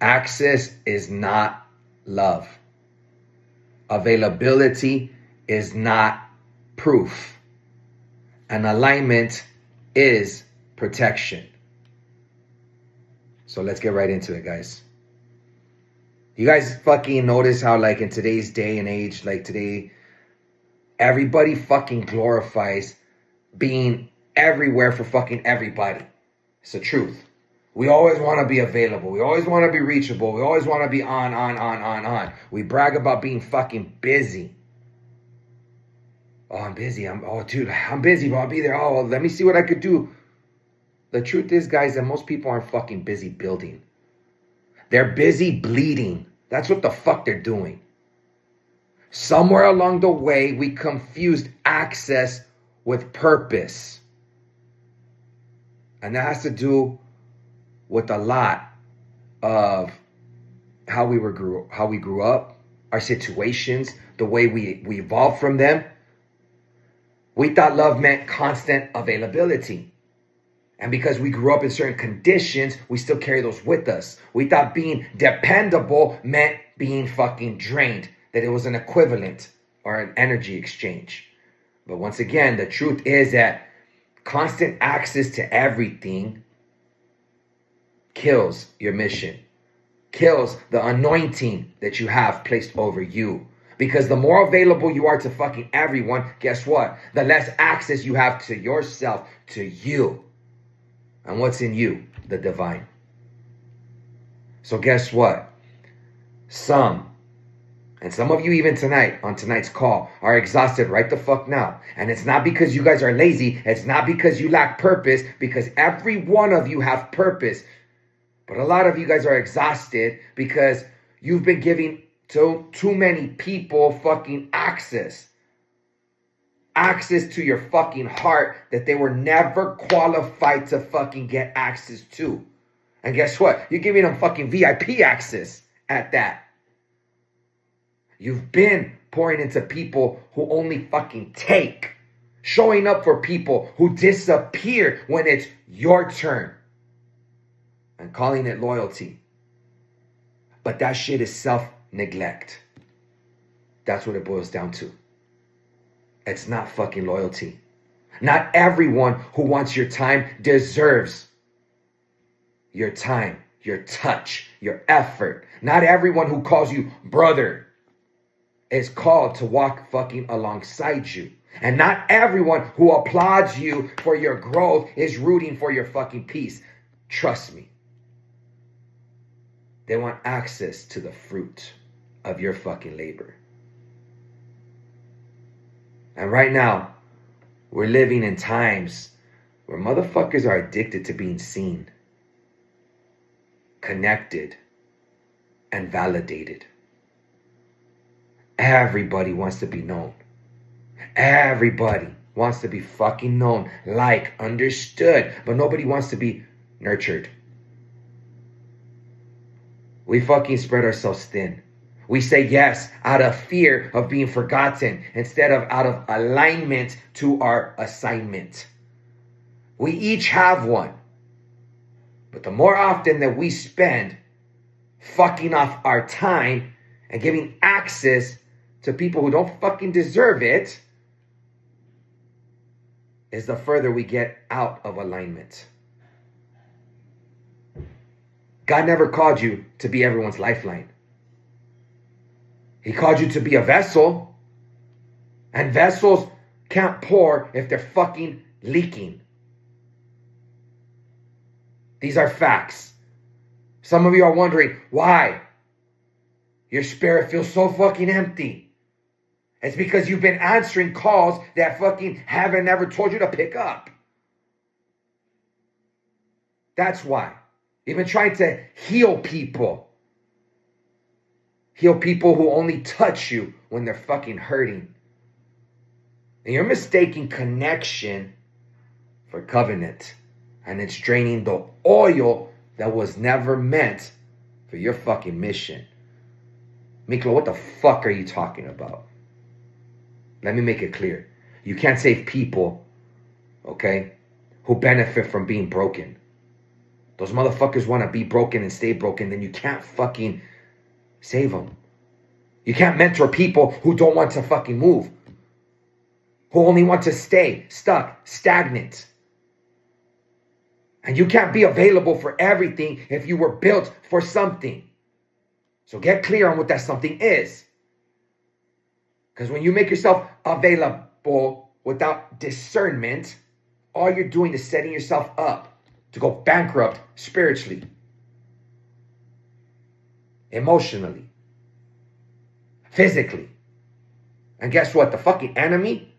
Access is not love. Availability is not proof. And alignment is protection. So let's get right into it, guys. You guys fucking notice how, like, in today's day and age, like today, everybody fucking glorifies being everywhere for fucking everybody. It's the truth. We always want to be available. We always want to be reachable. We always want to be on. We brag about being fucking busy. Oh, I'm busy. I'm busy, but I'll be there. Oh, let me see what I could do. The truth is, guys, that most people aren't fucking busy building. They're busy bleeding. That's what the fuck they're doing. Somewhere along the way, we confused access with purpose. And that has to do with a lot of how we grew up, our situations, the way we evolved from them. We thought love meant constant availability. And because we grew up in certain conditions, we still carry those with us. We thought being dependable meant being fucking drained, that it was an equivalent or an energy exchange. But once again, the truth is that constant access to everything kills your mission, kills the anointing that you have placed over you. Because the more available you are to fucking everyone, guess what? The less access you have to yourself, to you. And what's in you? The divine. So guess what? Some of you even tonight, on tonight's call, are exhausted right the fuck now. And it's not because you guys are lazy. It's not because you lack purpose. Because every one of you have purpose. But a lot of you guys are exhausted because you've been giving too many people fucking access. Access to your fucking heart that they were never qualified to fucking get access to. And guess what? You're giving them fucking VIP access at that. You've been pouring into people who only fucking take. Showing up for people who disappear when it's your turn. And calling it loyalty. But that shit is self-neglect. That's what it boils down to. It's not fucking loyalty. Not everyone who wants your time deserves your time, your touch, your effort. Not everyone who calls you brother is called to walk fucking alongside you. And not everyone who applauds you for your growth is rooting for your fucking peace. Trust me. They want access to the fruit of your fucking labor. And right now, we're living in times where motherfuckers are addicted to being seen, connected, and validated. Everybody wants to be known. Everybody wants to be fucking known, like, understood, but nobody wants to be nurtured. We fucking spread ourselves thin. We say yes out of fear of being forgotten instead of out of alignment to our assignment. We each have one. But the more often that we spend fucking off our time and giving access to people who don't fucking deserve it, is the further we get out of alignment. God never called you to be everyone's lifeline. He called you to be a vessel. And vessels can't pour if they're fucking leaking. These are facts. Some of you are wondering why your spirit feels so fucking empty. It's because you've been answering calls that fucking heaven never told you to pick up. That's why. You've been trying to heal people. Heal people who only touch you when they're fucking hurting. And you're mistaking connection for covenant. And it's draining the oil that was never meant for your fucking mission. Miklo, what the fuck are you talking about? Let me make it clear. You can't save people, okay, who benefit from being broken. Those motherfuckers want to be broken and stay broken. Then you can't fucking save them. You can't mentor people who don't want to fucking move. Who only want to stay stuck, stagnant. And you can't be available for everything if you were built for something. So get clear on what that something is. Because when you make yourself available without discernment, all you're doing is setting yourself up to go bankrupt spiritually, emotionally, physically. And guess what? The fucking enemy,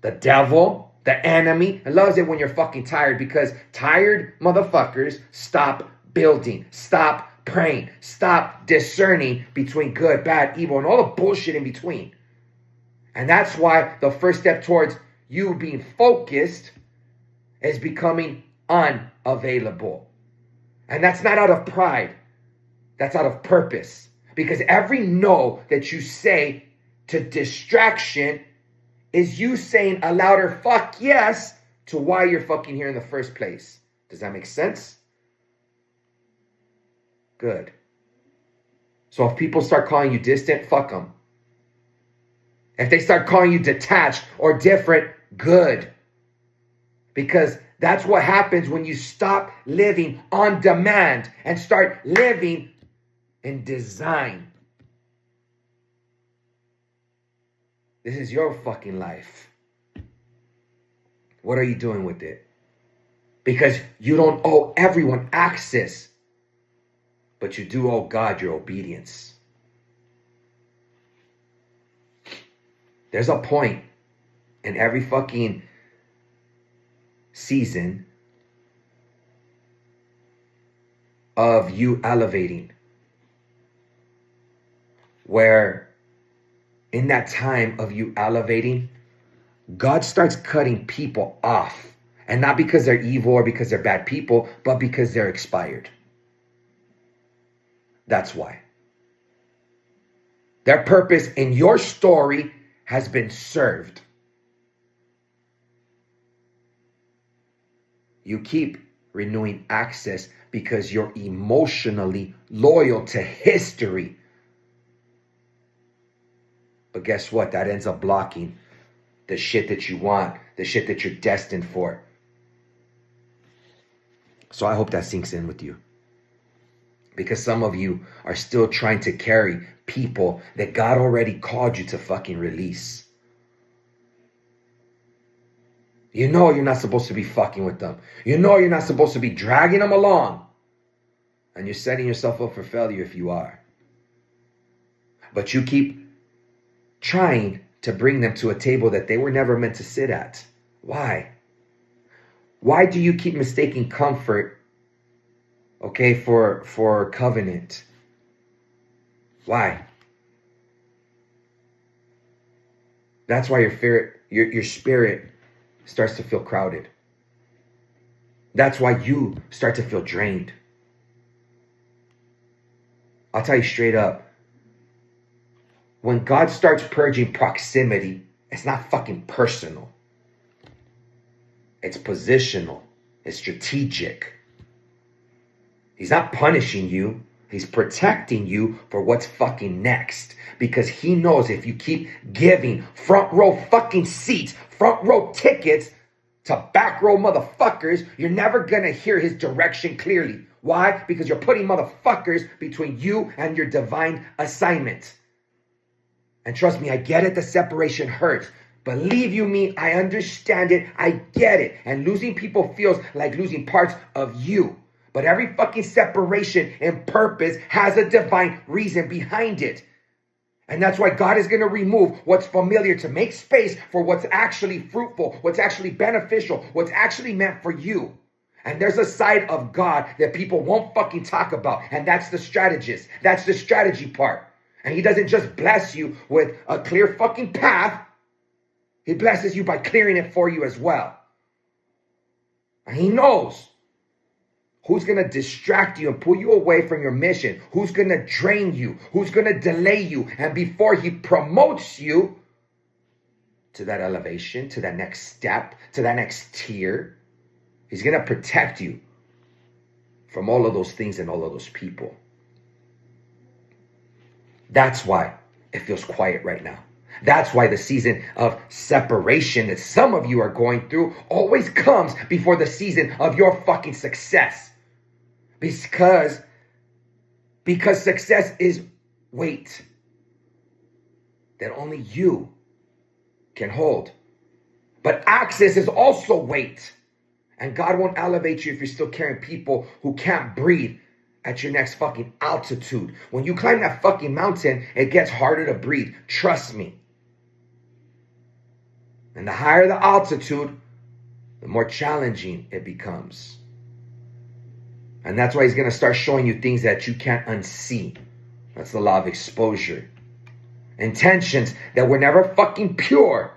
the devil, the enemy, loves it when you're fucking tired, because tired motherfuckers stop building, stop praying, stop discerning between good, bad, evil, and all the bullshit in between. And that's why the first step towards you being focused is becoming unavailable. And that's not out of pride. That's out of purpose. Because every no that you say to distraction is you saying a louder fuck yes to why you're fucking here in the first place. Does that make sense? Good. So if people start calling you distant, fuck them. If they start calling you detached or different, good. Because that's what happens when you stop living on demand and start living in design. This is your fucking life. What are you doing with it? Because you don't owe everyone access, but you do owe God your obedience. There's a point in every fucking season of you elevating, where in that time of you elevating, God starts cutting people off. And not because they're evil or because they're bad people, but because they're expired. That's why. Their purpose in your story has been served. You keep renewing access because you're emotionally loyal to history. But guess what? That ends up blocking the shit that you want, the shit that you're destined for. So I hope that sinks in with you. Because some of you are still trying to carry people that God already called you to fucking release. You know you're not supposed to be fucking with them. You know you're not supposed to be dragging them along. And you're setting yourself up for failure if you are. But you keep trying to bring them to a table that they were never meant to sit at. Why? Why do you keep mistaking comfort, okay, for covenant? Why? That's why your spirit starts to feel crowded. That's why you start to feel drained. I'll tell you straight up. When God starts purging proximity, it's not fucking personal. It's positional. It's strategic. He's not punishing you. He's protecting you for what's fucking next. Because he knows if you keep giving front row fucking seats, front row tickets to back row motherfuckers, you're never gonna hear his direction clearly. Why? Because you're putting motherfuckers between you and your divine assignment. And trust me, I get it, the separation hurts. Believe you me, I understand it, I get it. And losing people feels like losing parts of you. But every fucking separation and purpose has a divine reason behind it. And that's why God is going to remove what's familiar to make space for what's actually fruitful, what's actually beneficial, what's actually meant for you. And there's a side of God that people won't fucking talk about. And that's the strategist. That's the strategy part. And he doesn't just bless you with a clear fucking path. He blesses you by clearing it for you as well. And he knows who's going to distract you and pull you away from your mission. Who's going to drain you. Who's going to delay you. And before he promotes you to that elevation, to that next step, to that next tier, he's going to protect you from all of those things and all of those people. That's why it feels quiet right now. That's why the season of separation that some of you are going through always comes before the season of your fucking success. Because success is weight that only you can hold. But access is also weight. And God won't elevate you if you're still carrying people who can't breathe at your next fucking altitude. When you climb that fucking mountain, it gets harder to breathe. Trust me. And the higher the altitude, the more challenging it becomes. And that's why he's going to start showing you things that you can't unsee. That's the law of exposure. Intentions that were never fucking pure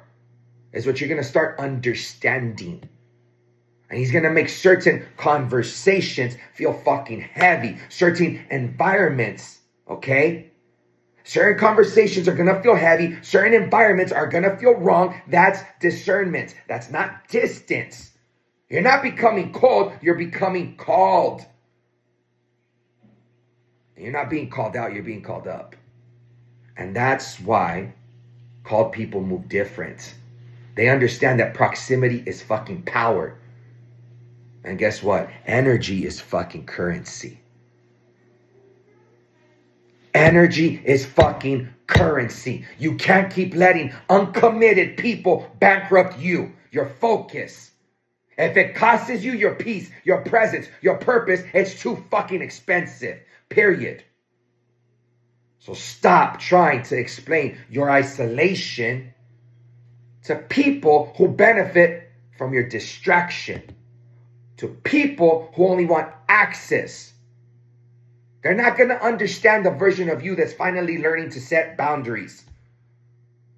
is what you're going to start understanding. And he's going to make certain conversations feel fucking heavy. Certain environments, okay? Certain conversations are going to feel heavy. Certain environments are going to feel wrong. That's discernment. That's not distance. You're not becoming cold. You're becoming called. You're not being called out. You're being called up. And that's why called people move different. They understand that proximity is fucking power. And guess what? Energy is fucking currency. Energy is fucking currency. You can't keep letting uncommitted people bankrupt you, your focus. If it costs you your peace, your presence, your purpose, it's too fucking expensive. Period. So stop trying to explain your isolation to people who benefit from your distraction. To people who only want access. They're not going to understand the version of you that's finally learning to set boundaries.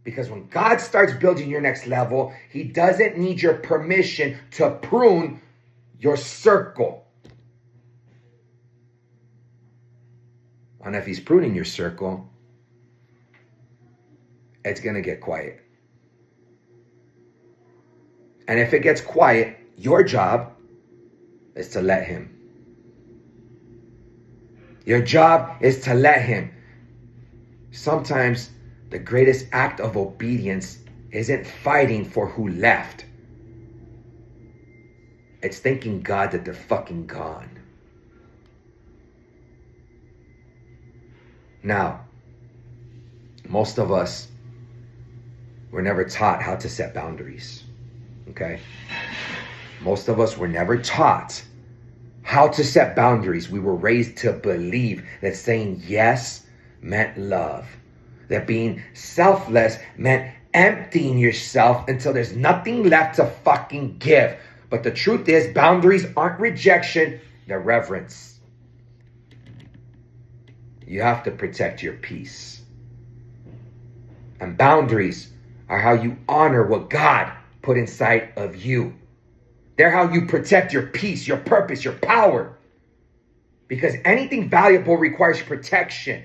Because when God starts building your next level, he doesn't need your permission to prune your circle. And if he's pruning your circle, it's going to get quiet. And if it gets quiet, your job is to let him. Your job is to let him. Sometimes the greatest act of obedience isn't fighting for who left. It's thanking God that they're fucking gone. Now, most of us were never taught how to set boundaries. Okay? Most of us were never taught how to set boundaries. We were raised to believe that saying yes meant love. That being selfless meant emptying yourself until there's nothing left to fucking give. But the truth is, boundaries aren't rejection, they're reverence. You have to protect your peace. And boundaries are how you honor what God put inside of you. They're how you protect your peace, your purpose, your power. Because anything valuable requires protection.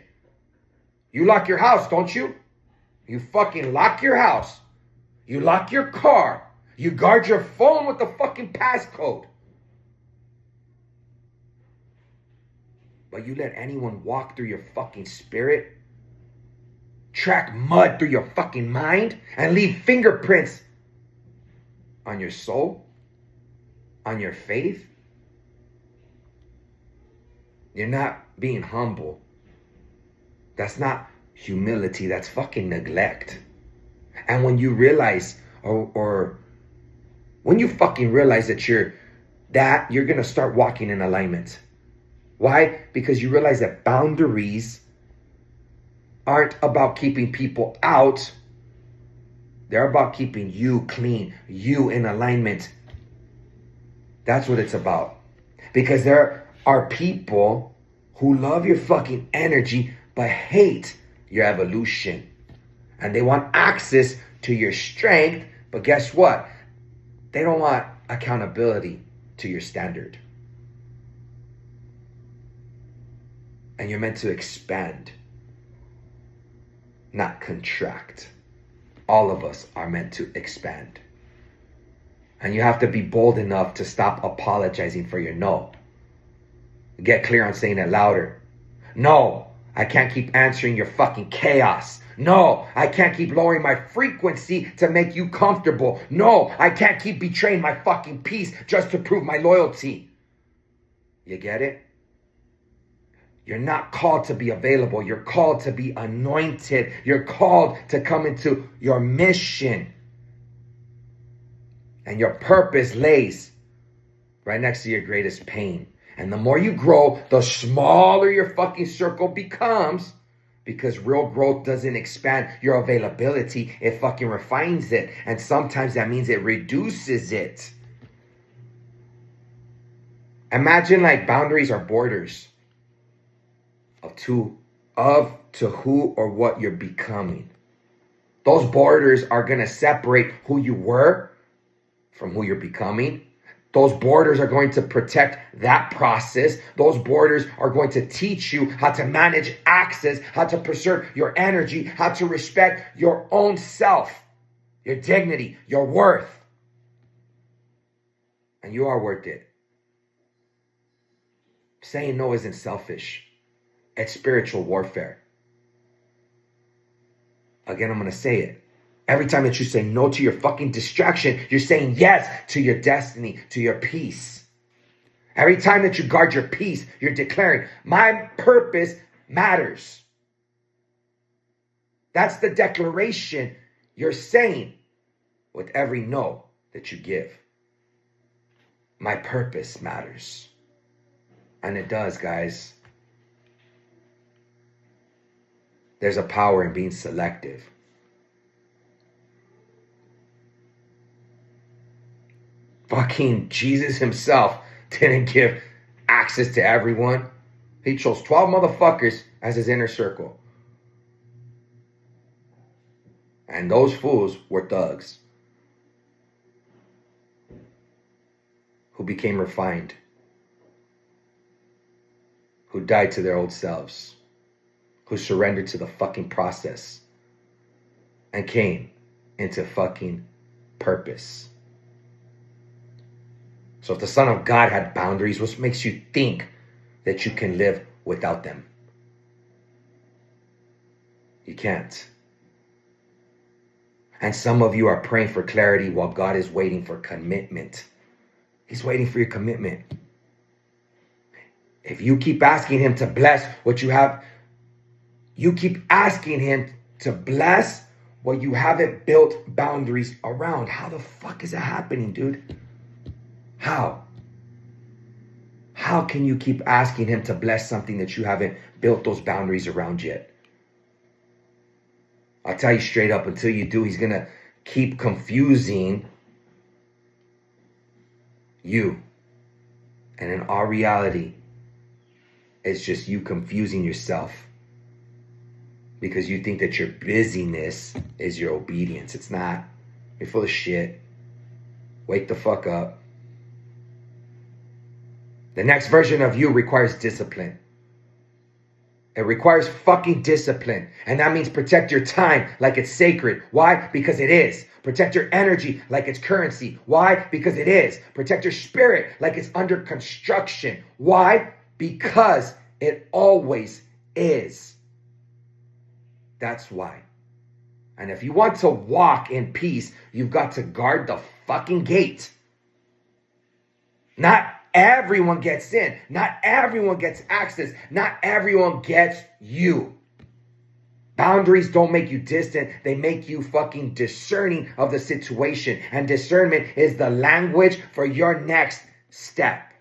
You lock your house, don't you? You fucking lock your house. You lock your car. You guard your phone with the fucking passcode. But you let anyone walk through your fucking spirit, track mud through your fucking mind, and leave fingerprints on your soul, on your faith. You're not being humble. That's not humility. That's fucking neglect. And when you realize, or when you fucking realize that you're going to start walking in alignment. Why? Because you realize that boundaries aren't about keeping people out. They're about keeping you clean, you in alignment. That's what it's about. Because there are people who love your fucking energy but hate your evolution. And they want access to your strength, but guess what? They don't want accountability to your standard. And you're meant to expand, not contract. All of us are meant to expand. And you have to be bold enough to stop apologizing for your no. Get clear on saying it louder. No, I can't keep answering your fucking chaos. No, I can't keep lowering my frequency to make you comfortable. No, I can't keep betraying my fucking peace just to prove my loyalty. You get it? You're not called to be available. You're called to be anointed. You're called to come into your mission. And your purpose lays right next to your greatest pain. And the more you grow, the smaller your fucking circle becomes, because real growth doesn't expand your availability. It fucking refines it. And sometimes that means it reduces it. Imagine like boundaries are borders to who or what you're becoming. Those borders are going to separate who you were from who you're becoming. Those borders are going to protect that process. Those borders are going to teach you how to manage access, how to preserve your energy, how to respect your own self, your dignity, your worth. And you are worth it. Saying no isn't selfish. It's spiritual warfare. Again, I'm going to say it. Every time that you say no to your fucking distraction, you're saying yes to your destiny, to your peace. Every time that you guard your peace, you're declaring, my purpose matters. That's the declaration you're saying with every no that you give. My purpose matters. And it does, guys. There's a power in being selective. Fucking Jesus himself didn't give access to everyone. He chose 12 motherfuckers as his inner circle. And those fools were thugs who became refined, who died to their old selves, who surrendered to the fucking process and came into fucking purpose. So if the Son of God had boundaries, what makes you think that you can live without them? You can't. And some of you are praying for clarity while God is waiting for commitment. He's waiting for your commitment. If you keep asking him to bless what you have, you keep asking him to bless what you haven't built boundaries around. How the fuck is that happening, dude? How? How can you keep asking him to bless something that you haven't built those boundaries around yet? I'll tell you straight up, until you do, he's going to keep confusing you. And in our reality, it's just you confusing yourself because you think that your busyness is your obedience. It's not. You're full of shit. Wake the fuck up. The next version of you requires discipline. It requires fucking discipline. And that means protect your time like it's sacred. Why? Because it is. Protect your energy like it's currency. Why? Because it is. Protect your spirit like it's under construction. Why? Because it always is. That's why. And if you want to walk in peace, you've got to guard the fucking gate. Not everyone gets in. Not everyone gets access. Not everyone gets you. Boundaries don't make you distant. They make you fucking discerning of the situation. And discernment is the language for your next step.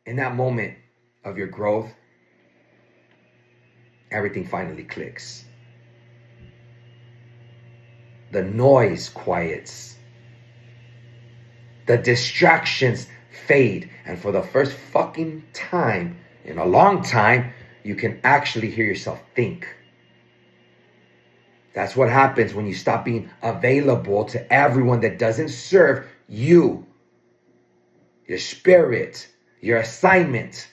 In that moment of your growth, everything finally clicks. The noise quiets. The distractions fade. And for the first fucking time in a long time, you can actually hear yourself think. That's what happens when you stop being available to everyone that doesn't serve you, your spirit, your assignment.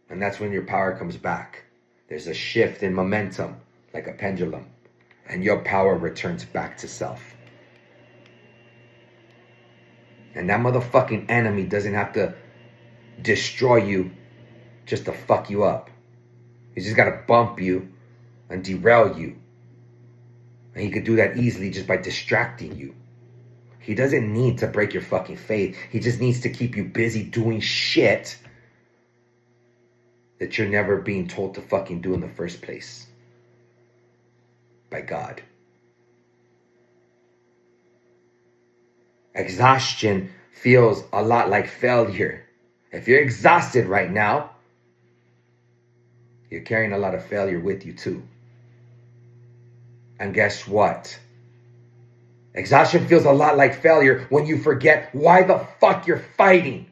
And that's when your power comes back. There's a shift in momentum, like a pendulum, and your power returns back to self. And that motherfucking enemy doesn't have to destroy you just to fuck you up. He's just got to bump you and derail you. And he could do that easily just by distracting you. He doesn't need to break your fucking faith. He just needs to keep you busy doing shit that you're never being told to fucking do in the first place. By God. Exhaustion feels a lot like failure. If you're exhausted right now, you're carrying a lot of failure with you too. And guess what? Exhaustion feels a lot like failure when you forget why the fuck you're fighting.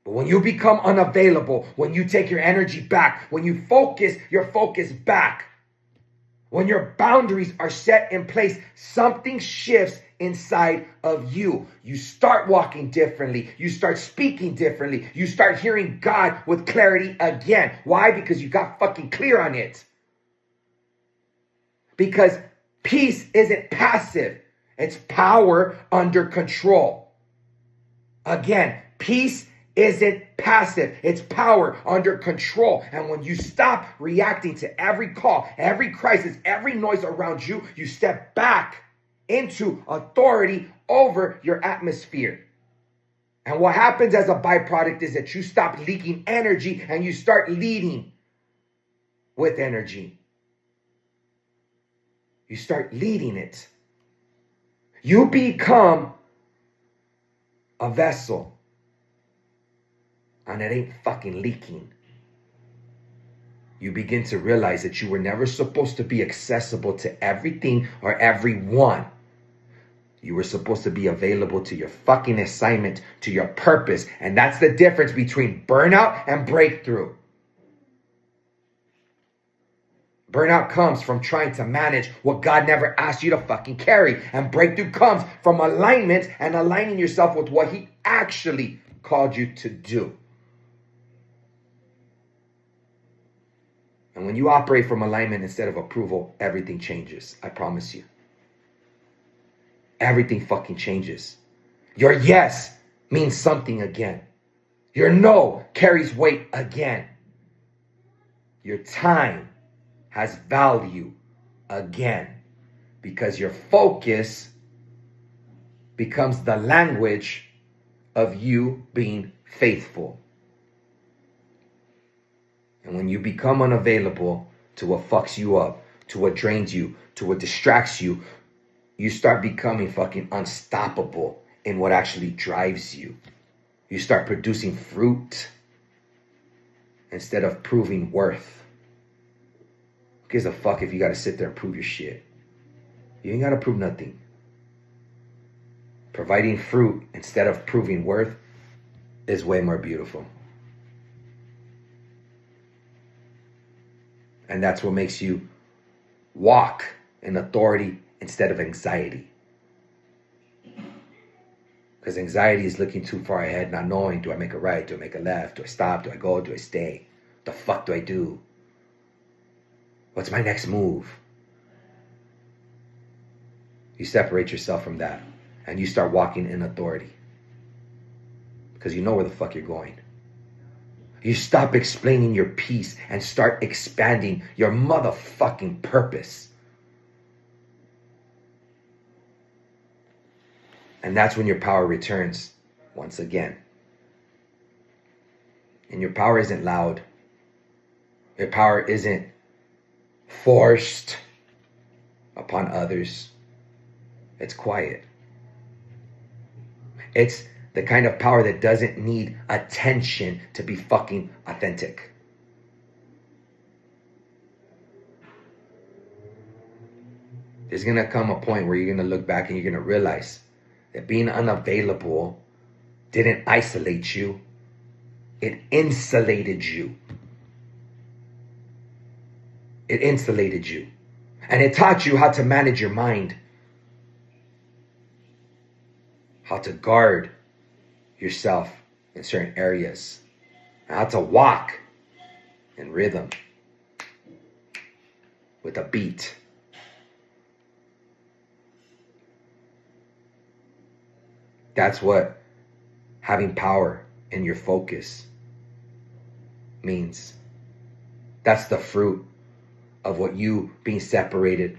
But when you become unavailable, when you take your energy back, when you focus your focus back, when your boundaries are set in place, something shifts inside of you. You start walking differently. You start speaking differently. You start hearing God with clarity again. Why? Because you got fucking clear on it. Because peace isn't passive. It's power under control. Again, peace isn't passive. It's power under control. And when you stop reacting to every call, every crisis, every noise around you, you step back into authority over your atmosphere. And what happens as a byproduct is that you stop leaking energy and you start leading with energy. You start leading it. You become a vessel. And it ain't fucking leaking. You begin to realize that you were never supposed to be accessible to everything or everyone. You were supposed to be available to your fucking assignment, to your purpose. And that's the difference between burnout and breakthrough. Burnout comes from trying to manage what God never asked you to fucking carry. And breakthrough comes from alignment and aligning yourself with what He actually called you to do. And when you operate from alignment instead of approval, everything changes. I promise you. Everything fucking changes. Your yes means something again. Your no carries weight again. Your time has value again. Because your focus becomes the language of you being faithful. And when you become unavailable to what fucks you up, to what drains you, to what distracts you, you start becoming fucking unstoppable in what actually drives you. You start producing fruit instead of proving worth. Who gives a fuck if you gotta sit there and prove your shit? You ain't gotta prove nothing. Providing fruit instead of proving worth is way more beautiful. And that's what makes you walk in authority instead of anxiety. Because anxiety is looking too far ahead, not knowing, do I make a right? Do I make a left? Do I stop? Do I go? Do I stay? What the fuck do I do? What's my next move? You separate yourself from that and you start walking in authority. Because you know where the fuck you're going. You stop explaining your peace and start expanding your motherfucking purpose. And that's when your power returns once again. And your power isn't loud. Your power isn't forced upon others. It's quiet. It's the kind of power that doesn't need attention to be fucking authentic. There's going to come a point where you're going to look back and you're going to realize that being unavailable didn't isolate you. It insulated you. It insulated you. And it taught you how to manage your mind. How to guard yourself in certain areas. And how to walk in rhythm. With a beat. That's what having power in your focus means. That's the fruit of what you being separated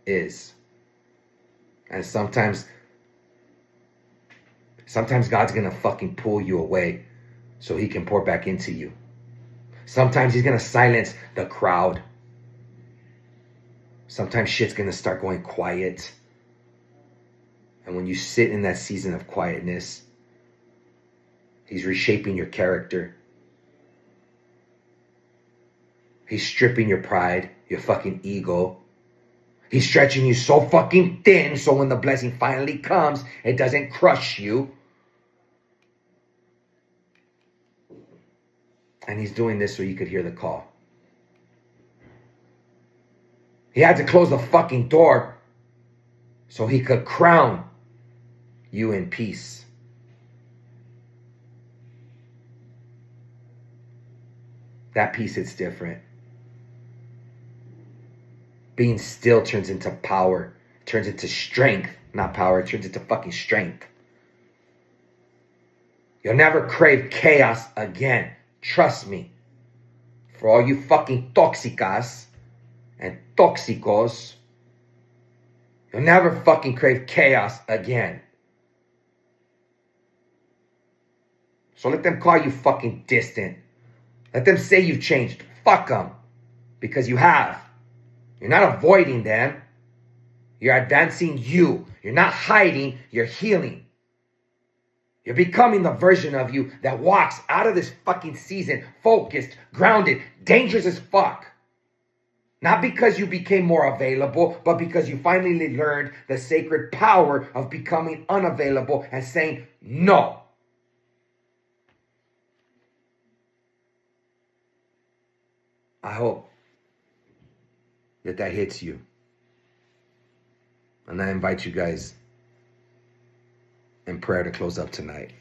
is. And sometimes God's gonna fucking pull you away so he can pour back into you. Sometimes he's gonna silence the crowd. Sometimes shit's gonna start going quiet. And when you sit in that season of quietness, he's reshaping your character. He's stripping your pride, your fucking ego. He's stretching you so fucking thin so when the blessing finally comes, it doesn't crush you. And he's doing this so you could hear the call. He had to close the fucking door so he could crown you in peace. That peace hits different. Being still turns into power, turns into strength, not power, it turns into fucking strength. You'll never crave chaos again. Trust me. For all you fucking toxicas and toxicos, you'll never fucking crave chaos again. So let them call you fucking distant. Let them say you've changed. Fuck them. Because you have. You're not avoiding them. You're advancing you. You're not hiding. You're healing. You're becoming the version of you that walks out of this fucking season focused, grounded, dangerous as fuck. Not because you became more available, but because you finally learned the sacred power of becoming unavailable and saying no. I hope that hits you. And I invite you guys in prayer to close up tonight.